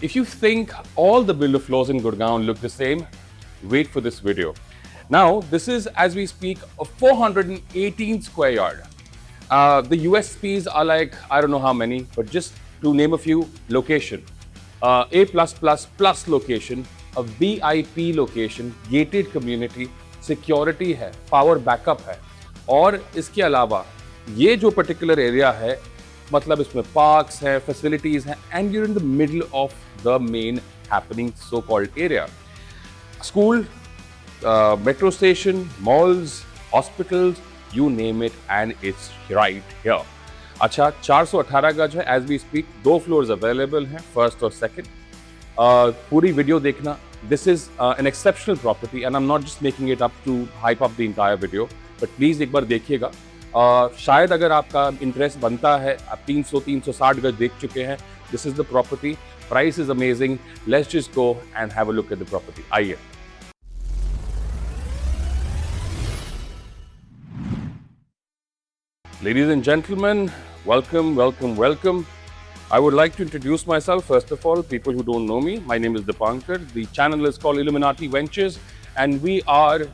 If you think all the builder floors in Gurgaon look the same, wait for this video. Now, this is, as we speak, a 418 square yard. The USPs are like, I don't know how many, but just to name a few, location. A+++ location, a VIP location, gated community, security है, power backup है, और इसके अलावा ये जो particular area है, मतलब इसमें parks हैं, facilities हैं, and you're in the middle of the main happening so-called area. School, metro station, malls, hospitals, you name it, and it's right here. अच्छा, 418 गज है, as we speak, 2 floors available हैं, first और second. पूरी video देखना. This is an exceptional property, and I'm not just making it up to hype up the entire video, but please एक बार देखिएगा. शायद अगर आपका इंटरेस्ट बनता है, आप 360 गज देख चुके हैं. This is the property. Price is amazing. Let's just go and have a look at the property. आइए. Ladies and gentlemen, welcome. I would like to introduce myself first of all, people who don't know me. My name is Dipankar. The channel is called Illuminati Ventures, and we are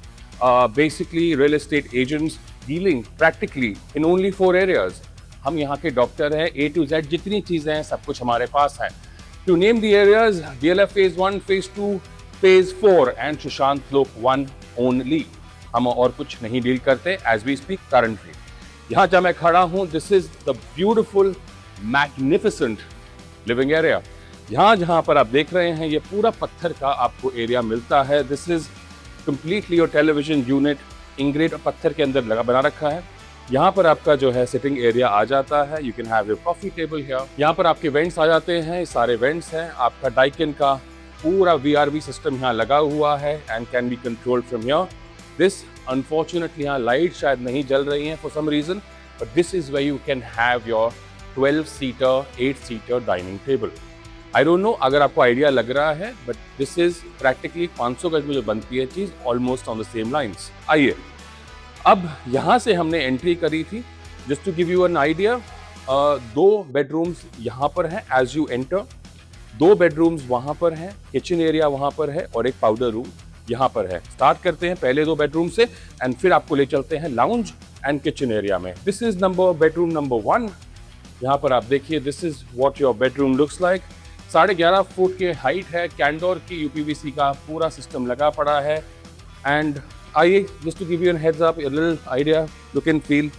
basically real estate agents dealing practically in only 4 areas. हम यहाँ के doctor हैं, A to Z जितनी चीज़ें हैं सब कुछ हमारे पास हैं. To name the areas, DLF Phase 1, Phase 2, Phase 4 and Sushant Slope 1 only. हम और कुछ नहीं डील करते as we speak currently. यहाँ जहाँ मैं खड़ा हूँ, this is the beautiful, magnificent living area. यहाँ जहाँ पर आप देख रहे हैं, ये पूरा पत्थर का आपको एरिया मिलता है. This is completely your television unit, इंग्रेड पत्थर के अंदर लगा बना रखा है. यहाँ पर आपका जो है सिटिंग एरिया आ जाता है. You can have your coffee table here. यहाँ पर आपके वेंट्स आ जाते हैं, सारे वेंट्स हैं. आपका डाइकिन का पूरा VRV सिस्टम यहाँ लगा हुआ है and can be controlled from here. This unfortunately यहाँ लाइट शायद नहीं जल रही हैं for some reason, but this is where you can have your 12-seater, 8-seater dining table. I don't know अगर आपको आइडिया लग रहा है, but this is practically 500 गज में जो बनती है चीज़ almost on the same lines. आइए, अब यहाँ से हमने एंट्री करी थी. Just to give you an idea, 2 bedrooms यहाँ पर हैं as you enter, 2 bedrooms वहाँ पर हैं, किचन एरिया वहाँ पर है और एक पाउडर रूम यहाँ पर है. स्टार्ट करते हैं पहले 2 बेडरूम से एंड फिर आपको ले चलते हैं लाउंज एंड किचन एरिया में. This is bedroom number 1. यहाँ पर आप देखिए, this is what your bedroom looks like. 11.5 foot के हाइट है, कैंडोर की यूपीवीसी का पूरा सिस्टम लगा पड़ा है. एंड आइए, just to give you an heads up, a little idea, look and feel.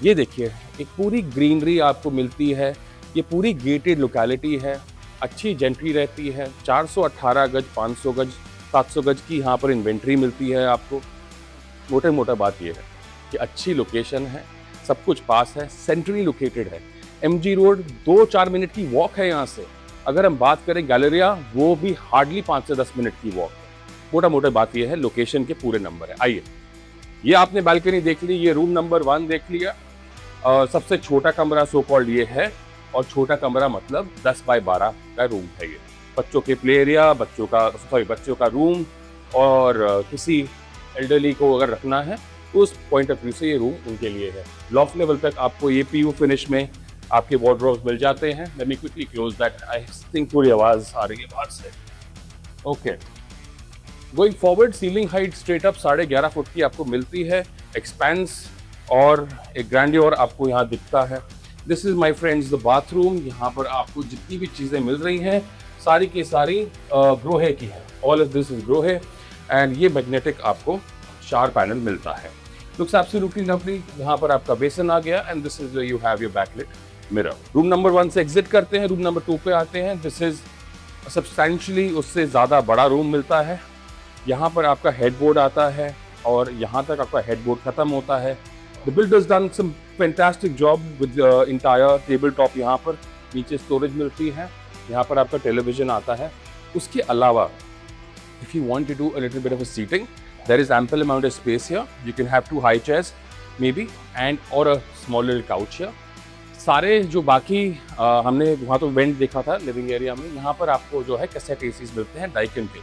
ये देखिए, एक पूरी ग्रीनरी आपको मिलती है. ये पूरी गेटेड लोकेलिटी है, अच्छी जेंट्री रहती है. 418 गज, 500 गज, 700 गज की यहाँ पर इन्वेंट्री मिलती है आपको. मोटा बात ये है कि अच्छी लोकेशन है, सब कुछ पास है, सेंट्रली लोकेटेड है. MG रोड 2-4 मिनट की वॉक है यहाँ से. अगर हम बात करें गैलेरिया, वो भी हार्डली 5 से 10 मिनट की वॉक है. मोटा बात ये है, लोकेशन के पूरे नंबर है. आइए, ये आपने बालकनी देख ली, ये रूम नंबर 1 देख लिया. सबसे छोटा कमरा सो कॉल्ड ये है, और छोटा कमरा मतलब 10 बाय 12 का रूम है. ये बच्चों के प्ले एरिया, बच्चों का रूम, और किसी एल्डरली को अगर रखना है तो उस पॉइंट ऑफ व्यू से ये रूम उनके लिए है. लॉफ्ट लेवल तक आपको ये PU फिनिश में आपके वार्डरोब्स मिल जाते हैं. Let me quickly close that. I think थोड़ी आवाज़ आ रही है बाहर से. Okay, going forward, ceiling height straight up 11.5 foot की आपको मिलती है. एक्सपेंस और एक ग्रैंडियर आपको यहाँ दिखता है. This is my friends the bathroom. यहाँ पर आपको जितनी भी चीज़ें मिल रही हैं सारी की सारी ग्रोहे की है. All of this is Grohe, and ये मैग्नेटिक आपको शावर पैनल मिलता है. Looks absolutely lovely. यहाँ पर आपका बेसन आ गया, and this is you have your backlit mirror. Room number 1 से एग्जिट करते हैं, रूम नंबर 2 पे आते हैं. दिस इज सब्सटैंशियली उससे ज़्यादा बड़ा रूम मिलता है. यहाँ पर आपका हेडबोर्ड आता है और यहाँ तक आपका हेडबोर्ड खत्म होता है. The builders done some fantastic job with entire table top. यहाँ पर नीचे स्टोरेज मिलती है. यहाँ पर आपका टेलीविजन आता है. उसके अलावा if you want to do a little bit of a seating, there is ample amount of space here. You can have 2 high chairs maybe, and or a small little couch here. सारे जो बाकी हमने वहाँ तो went देखा था living area में, यहाँ पर आपको जो है कैसेट एसीज मिलते हैं डाइकिन के.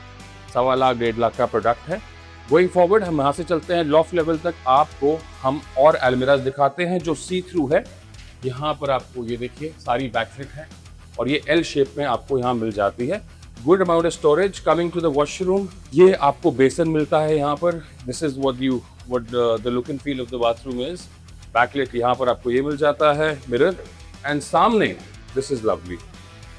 1.25 लाख 1.5 लाख का प्रोडक्ट है. गोइंग फॉरवर्ड हम यहाँ से चलते हैं लॉफ्ट लेवल तक. आपको हम और अलमीराज दिखाते हैं जो सी थ्रू है. यहाँ पर आपको ये देखिए सारी बैकलाइट है, और ये एल शेप में आपको यहाँ मिल जाती है। Good amount of storage. Coming to the washroom, ये आपको बेसन मिलता है यहाँ पर। This is what the look and feel of the bathroom is. Backlight यहाँ पर आपको ये मिल जाता है, मिरर, एंड सामने this is lovely,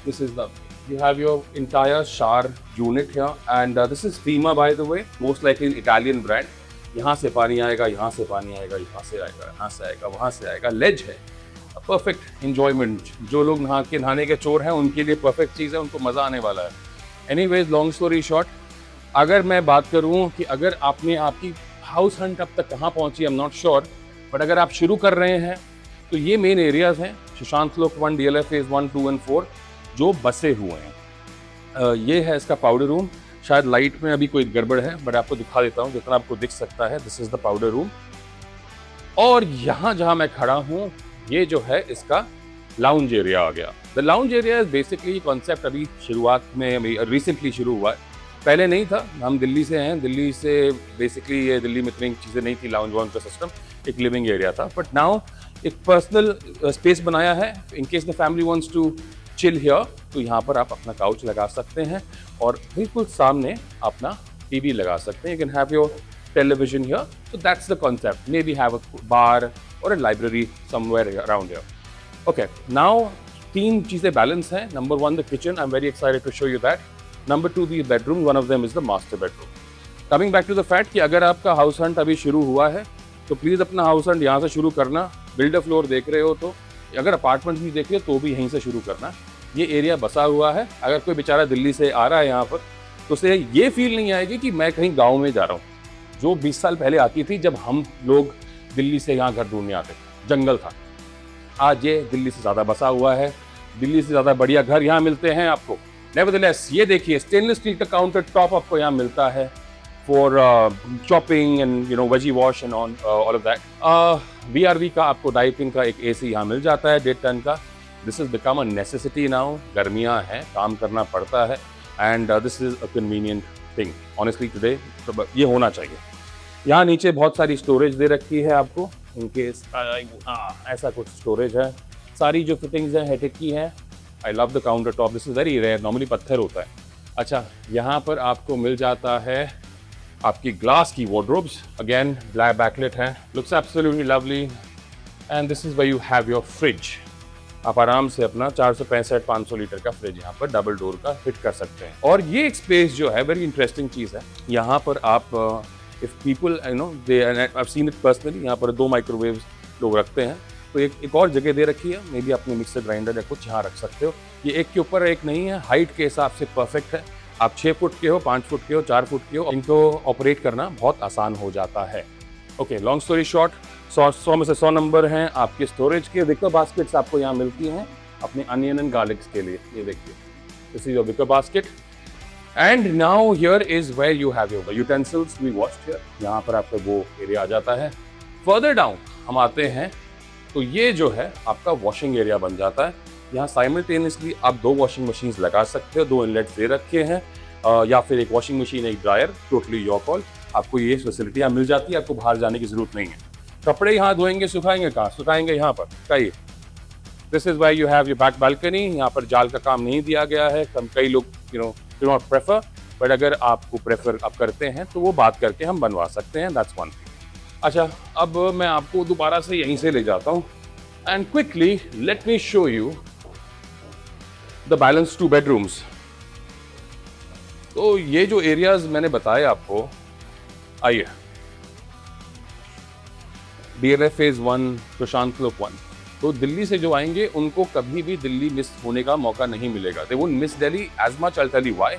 this is lovely. You have your entire shower unit here, and this is Fima, by the way, most likely Italian brand. यहाँ से पानी आएगा, यहाँ से पानी आएगा, यहाँ से आएगा, यहाँ से आएगा, वहाँ से आएगा। लेज है, परफेक्ट इंजॉयमेंट। जो लोग नहाने के चोर हैं उनके लिए परफेक्ट चीज़ है, उनको मज़ा आने वाला है। एनीवेज, लॉन्ग स्टोरी शॉर्ट, अगर मैं बात करूँ कि अगर आपकी हाउस हंट अब तक कहाँ पहुँची, I am not sure, but अगर आप शुरू कर रहे हैं तो ये मेन एरियाज़ हैं, सुशांत स्लोक 1, DLF फेज 1, 2 एंड 4 जो बसे हुए हैं। ये है इसका पाउडर रूम। शायद लाइट में अभी कोई गड़बड़ है, बट आपको दिखा देता हूँ जितना आपको दिख सकता है। This is the powder room. और यहाँ जहाँ मैं खड़ा हूँ, ये जो है इसका लाउंज एरिया आ गया। The lounge area is basically concept अभी शुरुआत में, अभी रिसेंटली शुरू हुआ है, पहले नहीं था। हम दिल्ली से हैं, दिल्ली से बेसिकली ये दिल्ली में इतनी चीज़ें नहीं थी, लाउंज वाउंज का सिस्टम, एक लिविंग एरिया था। बट नाउ एक पर्सनल स्पेस बनाया है। In case the family wants to chill here, तो यहाँ पर आप अपना काउच लगा सकते हैं और बिल्कुल सामने अपना टीवी लगा सकते हैं। You can have your television here. So that's the concept. Maybe have a bar और a library somewhere around here. Okay, now 3 चीज़ें बैलेंस हैं। Number 1 the kitchen, I am very excited to show you that. Number 2 the bedroom, one of them is the master bedroom. Coming back to the fact कि अगर आपका house Hunt अभी शुरू हुआ है तो प्लीज़ अपना हाउस हंट यहाँ से शुरू करना। बिल्डर फ्लोर देख रहे हो तो, अगर अपार्टमेंट भी देख रहे हो तो भी यहीं से शुरू करना। ये एरिया बसा हुआ है। अगर कोई बेचारा दिल्ली से आ रहा है यहाँ पर, तो उसे ये फील नहीं आएगी कि मैं कहीं गांव में जा रहा हूँ, जो 20 साल पहले आती थी जब हम लोग दिल्ली से यहाँ घर ढूंढने आते थे, जंगल था। आज ये दिल्ली से ज़्यादा बसा हुआ है, दिल्ली से ज़्यादा बढ़िया घर यहाँ मिलते हैं आपको। नेवरदलेस, ये देखिए स्टेनलेस स्टील का काउंटर टॉप आपको यहाँ मिलता है for chopping and veggie wash and all of that. BRV का आपको डाइपिंग का एक AC यहाँ मिल जाता है 1.5 टन का। This is become a necessity now. गर्मियाँ हैं, काम करना पड़ता है, and this is a convenient thing honestly today. ये होना चाहिए। यहाँ नीचे बहुत सारी स्टोरेज दे रखी है आपको, इनके ऐसा कुछ स्टोरेज है। सारी जो फिटिंग्स हैं हेटेक की हैं। I love the counter top, this is very rare, normally पत्थर होता है। अच्छा, यहाँ पर आपको मिल जाता है आपकी ग्लास की वार्डरोब्स, अगेन ब्लैक बैकलेट है, looks absolutely lovely. And this is where you have your fridge. आप आराम से अपना 465-500 लीटर का फ्रिज यहाँ पर डबल डोर का फिट कर सकते हैं। और ये एक स्पेस जो है वेरी इंटरेस्टिंग चीज़ है। यहाँ पर आप if people they, I have seen it personally, यहाँ पर 2 माइक्रोवेव्स लोग रखते हैं, तो एक और जगह दे रखी है। मे बी अपने मिक्सर ग्राइंडर या कुछ यहाँ रख सकते हो। ये एक के ऊपर एक नहीं है, हाइट के हिसाब से परफेक्ट है। आप 6 फुट के हो, 5 फुट के हो, 4 फुट के हो, इनको ऑपरेट करना बहुत आसान हो जाता है। ओके, लॉन्ग स्टोरी शॉर्ट, 100 में से 100 नंबर हैं आपके स्टोरेज के। विकर बास्केट्स आपको यहाँ मिलती हैं अपने अनियन एंड गार्लिक्स के लिए। ये देखिए, this is your wicker basket. And now here is where you have your utensils we washed here. यहाँ पर आपका वो एरिया आ जाता है। फर्दर डाउन हम आते हैं तो ये जो है आपका वॉशिंग एरिया बन जाता है। यहाँ साइमल्टेनियसली आप 2 वॉशिंग मशीन्स लगा सकते हो, 2 इनलेट्स दे रखे हैं, या फिर एक वॉशिंग मशीन, एक ड्रायर, टोटली योर कॉल। आपको ये फैसिलिटी यहाँ मिल जाती है, आपको बाहर जाने की जरूरत नहीं है। कपड़े यहाँ धोएंगे, सुखाएंगे कहाँ? सुखाएंगे यहाँ पर। कहीं this is why you have your back balcony. यहाँ पर जाल का काम नहीं दिया गया है। कई लोग डू नॉट प्रेफर, बट अगर आपको प्रेफर आप करते हैं तो वो बात करके हम बनवा सकते हैं। That's one. अच्छा, अब मैं आपको दोबारा से यहीं से ले जाता हूँ and quickly let me show you the balance 2 bedrooms. तो ये जो एरियाज मैंने बताए आपको, आइए, DLF फेज 1, सुशांत स्लोक 1, तो दिल्ली से जो आएंगे उनको कभी भी दिल्ली मिस होने का मौका नहीं मिलेगा। They won't miss Delhi as much. I tell you why,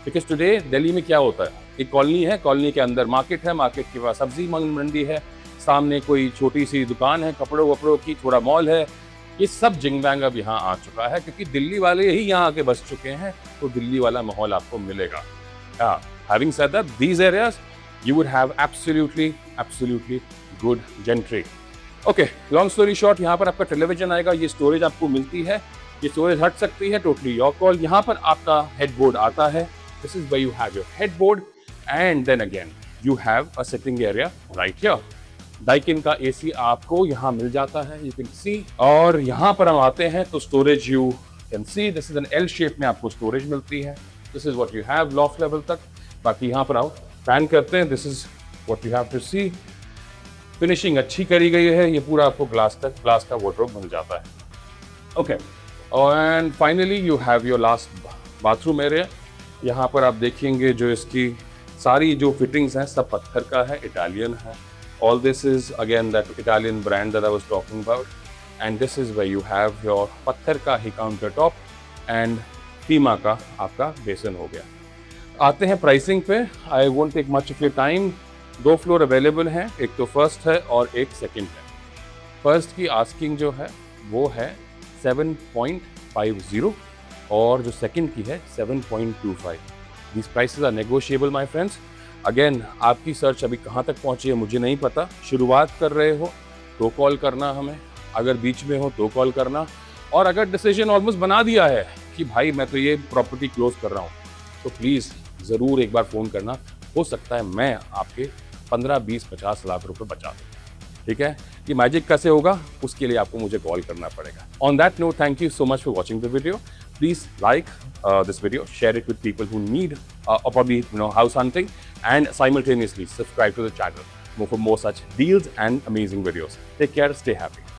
because today Delhi में क्या होता है, एक कॉलोनी है, कॉलोनी के अंदर मार्केट है, मार्केट के पास सब्जी मंडी है, सामने कोई छोटी सी दुकान है कपड़ों वपड़ों की, थोड़ा मॉल है। ये सब जिंग बैंग अब यहाँ आ चुका है क्योंकि दिल्ली वाले ही यहाँ आके बस चुके हैं, तो दिल्ली वाला माहौल आपको मिलेगा। Having said that, these areas you would have absolutely good gentry. Okay, long story short, यहाँ पर आपका टेलीविजन आएगा, ये स्टोरेज आपको मिलती है, ये स्टोरेज हट सकती है, टोटली योर कॉल। यहाँ पर आपका हेडबोर्ड आता है, this is where you have your headboard, and then again you have a sitting area right here. Daikin का AC आपको यहाँ मिल जाता है, यू कैन सी। और यहाँ पर हम आते हैं तो storage you can see this is an L shape में आपको स्टोरेज मिलती है. This is what you have loft level तक. बाकी यहाँ पर आओ, पैन करते हैं. This is what you have to see. Finishing अच्छी करी गई है. ये पूरा आपको ग्लास का वार्डरोब बन जाता है. Okay, and finally you have your last bathroom area. यहाँ पर आप देखेंगे जो इसकी सारी जो फिटिंग्स हैं सब पत्थर का है, इटालियन है. All this is again that Italian brand that I was talking about. And this is where you have your पत्थर का ही काउंटर टॉप एंड फीमा का आपका बेसन हो गया. आते हैं प्राइसिंग पे. I won't take much of your time. 2 floor available हैं, एक तो फर्स्ट है और एक सेकंड है. फर्स्ट की आस्किंग जो है वो है 7.50 और जो सेकंड की है 7.25. These prices are negotiable my friends. Again आपकी सर्च अभी कहाँ तक पहुँची है मुझे नहीं पता. शुरुआत कर रहे हो तो कॉल करना हमें, अगर बीच में हो तो कॉल करना, और अगर डिसीजन ऑलमोस्ट बना दिया है कि भाई मैं तो ये प्रॉपर्टी क्लोज कर रहा हूँ तो प्लीज़ ज़रूर एक बार फ़ोन करना. हो सकता है मैं आपके 15, 20, 50 लाख रुपए बचा दूँ. ठीक है, ये मैजिक कैसे होगा उसके लिए आपको मुझे कॉल करना पड़ेगा. On that note, thank you so much for watching the video. Please like this video, share it with people who need or probably house hunting, and simultaneously subscribe to the channel for more such deals and amazing videos. Take care, stay happy.